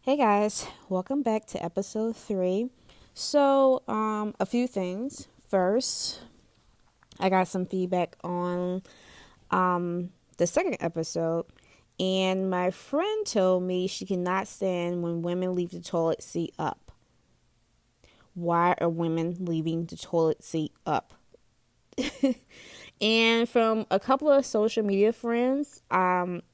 Hey guys, welcome back to episode 3. A few things. First, I got some feedback on the second episode, and my friend told me she cannot stand when women leave the toilet seat up. Why are women leaving the toilet seat up? And from a couple of social media friends,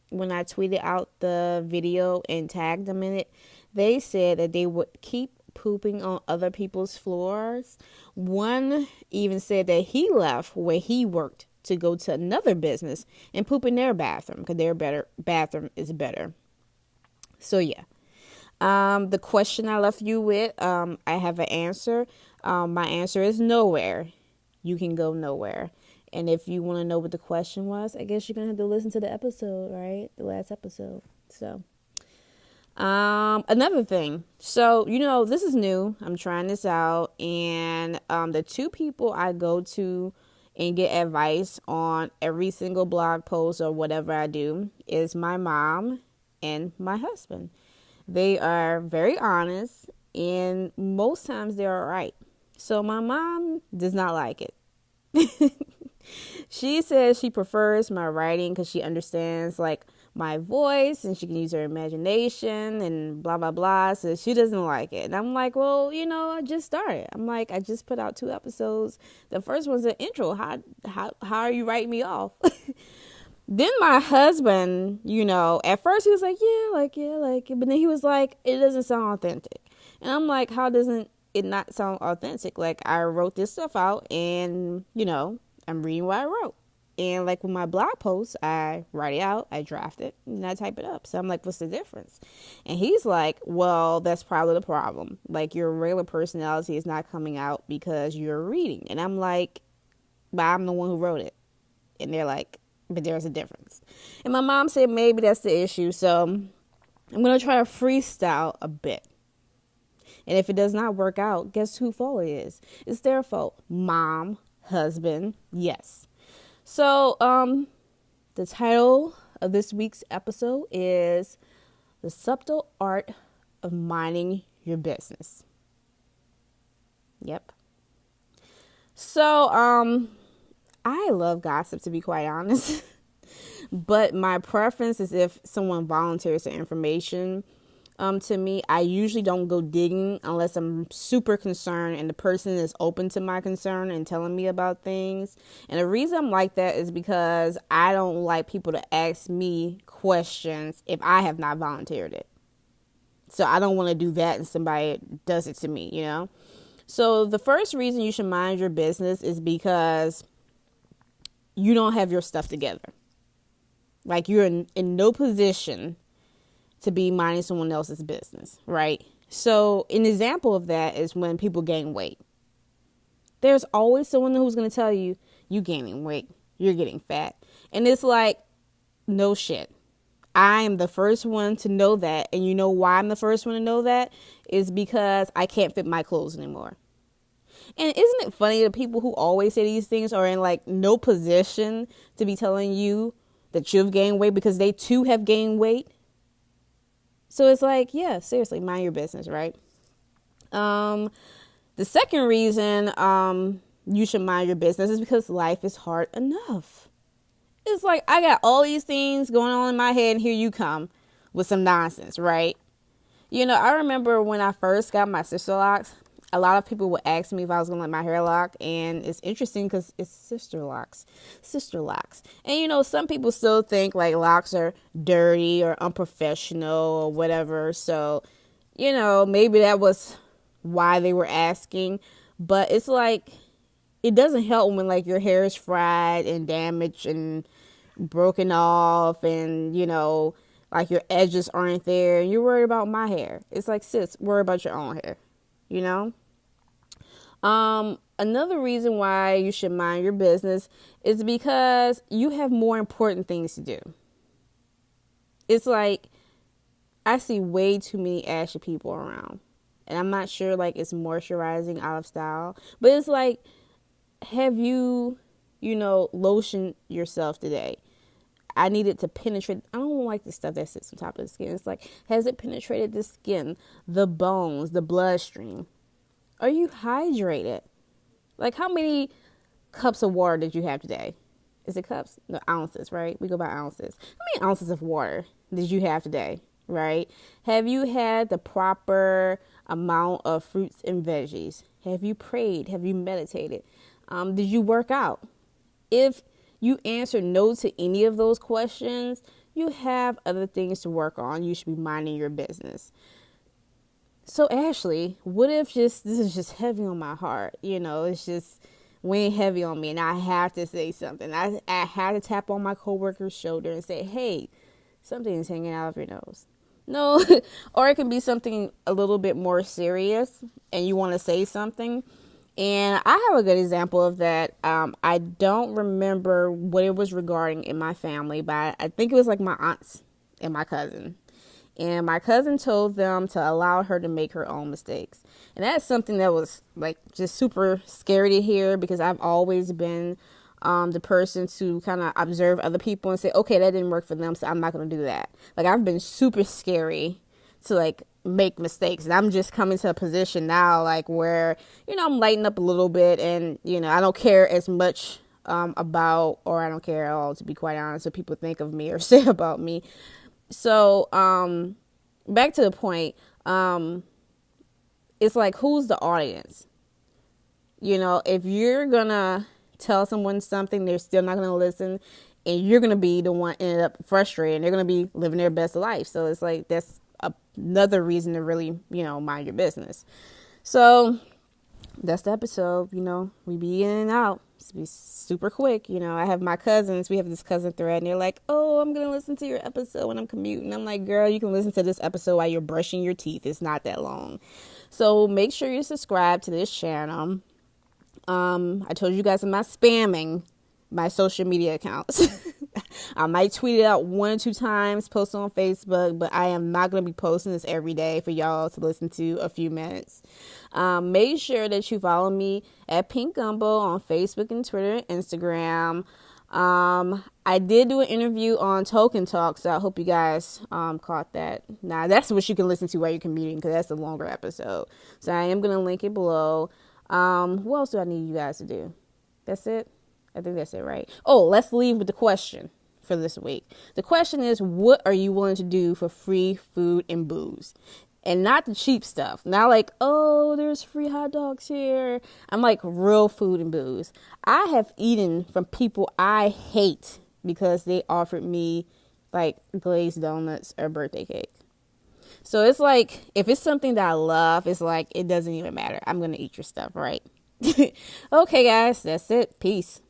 when I tweeted out the video and tagged them in it, they said that they would keep pooping on other people's floors. One even said that he left where he worked to go to another business and poop in their bathroom because their bathroom is better. So yeah. The question I left you with, I have an answer. My answer is nowhere. You can go nowhere. And if you want to know what the question was, I guess you're going to have to listen to the episode, right? The last episode. So, another thing. So, this is new. I'm trying this out. And the two people I go to and get advice on every single blog post or whatever I do is my mom and my husband. They are very honest, and most times they're all right. So my mom does not like it. She says she prefers my writing because she understands my voice and she can use her imagination and blah blah blah. So she doesn't like it. And I'm like, well, I just started. I'm like, I just put out 2 episodes. The first one's an intro. How are you writing me off? Then my husband, at first he was like, yeah. But then he was like, it doesn't sound authentic. And I'm like, how doesn't it not sound authentic? Like, I wrote this stuff out and, I'm reading what I wrote. And like with my blog posts, I write it out, I draft it, and I type it up. So I'm like, what's the difference? And he's like, well, that's probably the problem. Like, your regular personality is not coming out because you're reading. And I'm like, but I'm the one who wrote it. And they're like, but there's a difference. And my mom said maybe that's the issue. So I'm going to try to freestyle a bit. And if it does not work out, guess whose fault it is? It's their fault. Mom, husband, yes. So the title of this week's episode is The Subtle Art of Minding Your Business. Yep. So I love gossip, to be quite honest. But my preference is if someone volunteers the information to me. I usually don't go digging unless I'm super concerned and the person is open to my concern and telling me about things. And the reason I'm like that is because I don't like people to ask me questions if I have not volunteered it. So I don't want to do that and somebody does it to me, So the first reason you should mind your business is because you don't have your stuff together. Like, you're in no position to be minding someone else's business, right? So an example of that is when people gain weight. There's always someone who's going to tell you, you gaining weight, you're getting fat. And it's like, no shit. I am the first one to know that. And you know why I'm the first one to know that? Is because I can't fit my clothes anymore. And isn't it funny that people who always say these things are in no position to be telling you that you've gained weight because they too have gained weight? So it's like, yeah, seriously, mind your business, right? The second reason you should mind your business is because life is hard enough. It's like, I got all these things going on in my head, and here you come with some nonsense, right? I remember when I first got my sister locks, a lot of people would ask me if I was going to let my hair lock. And it's interesting because it's sister locks. And, some people still think locks are dirty or unprofessional or whatever. So, maybe that was why they were asking. But it's like, it doesn't help when your hair is fried and damaged and broken off and, your edges aren't there and you're worried about my hair. It's like, sis, worry about your own hair, Another reason why you should mind your business is because you have more important things to do. It's like, I see way too many ashy people around. And I'm not sure it's moisturizing out of style. But it's like, have you, lotioned yourself today? I needed to penetrate. I don't don't like the stuff that sits on top of the skin. It's like, has it penetrated the skin, the bones, the bloodstream? Are you hydrated? Like, how many cups of water did you have today? Is it cups? No, ounces, right? We go by ounces. How many ounces of water did you have today, right? Have you had the proper amount of fruits and veggies? Have you prayed? Have you meditated? Did you work out? If you answer no to any of those questions, you have other things to work on. You should be minding your business. So Ashley, what if this is just heavy on my heart? It's just weighing heavy on me and I have to say something. I had to tap on my coworker's shoulder and say, hey, something's hanging out of your nose. No, or it can be something a little bit more serious and you want to say something. And I have a good example of that. I don't remember what it was regarding in my family, but I think it was like my aunts and my cousin. And my cousin told them to allow her to make her own mistakes. And that's something that was like just super scary to hear, because I've always been the person to kind of observe other people and say, okay, that didn't work for them, so I'm not going to do that. Like, I've been super scary to like make mistakes. And I'm just coming to a position now like where, I'm lighting up a little bit and, I don't care as much about, or I don't care at all, to be quite honest, what people think of me or say about me. So, back to the point, it's like, who's the audience? If you're gonna tell someone something, they're still not gonna listen, and you're gonna be the one ended up frustrated, and they're gonna be living their best life. So it's like, that's another reason to really, mind your business. So that's the episode. We be in and out. It's be super quick. I have my cousins. We have this cousin thread, and they're like, oh, I'm going to listen to your episode when I'm commuting. I'm like, girl, you can listen to this episode while you're brushing your teeth. It's not that long. So make sure you subscribe to this channel. I told you guys I'm not spamming my social media accounts. I might tweet it out 1 or 2 times, post it on Facebook, but I am not going to be posting this every day for y'all to listen to a few minutes. Make sure that you follow me at Pink Gumbo on Facebook and Twitter and Instagram. I did do an interview on Token Talk, so I hope you guys caught that. Now, that's what you can listen to while you're commuting, because that's a longer episode. So I am going to link it below. What else do I need you guys to do? That's it? I think that's it, right? Oh, let's leave with the question for this week. The question is, what are you willing to do for free food and booze? And not the cheap stuff. Not like, oh, there's free hot dogs here. I'm like, real food and booze. I have eaten from people I hate because they offered me like glazed donuts or birthday cake. So it's like, if it's something that I love, it's like, it doesn't even matter. I'm going to eat your stuff, right? Okay, guys, that's it. Peace.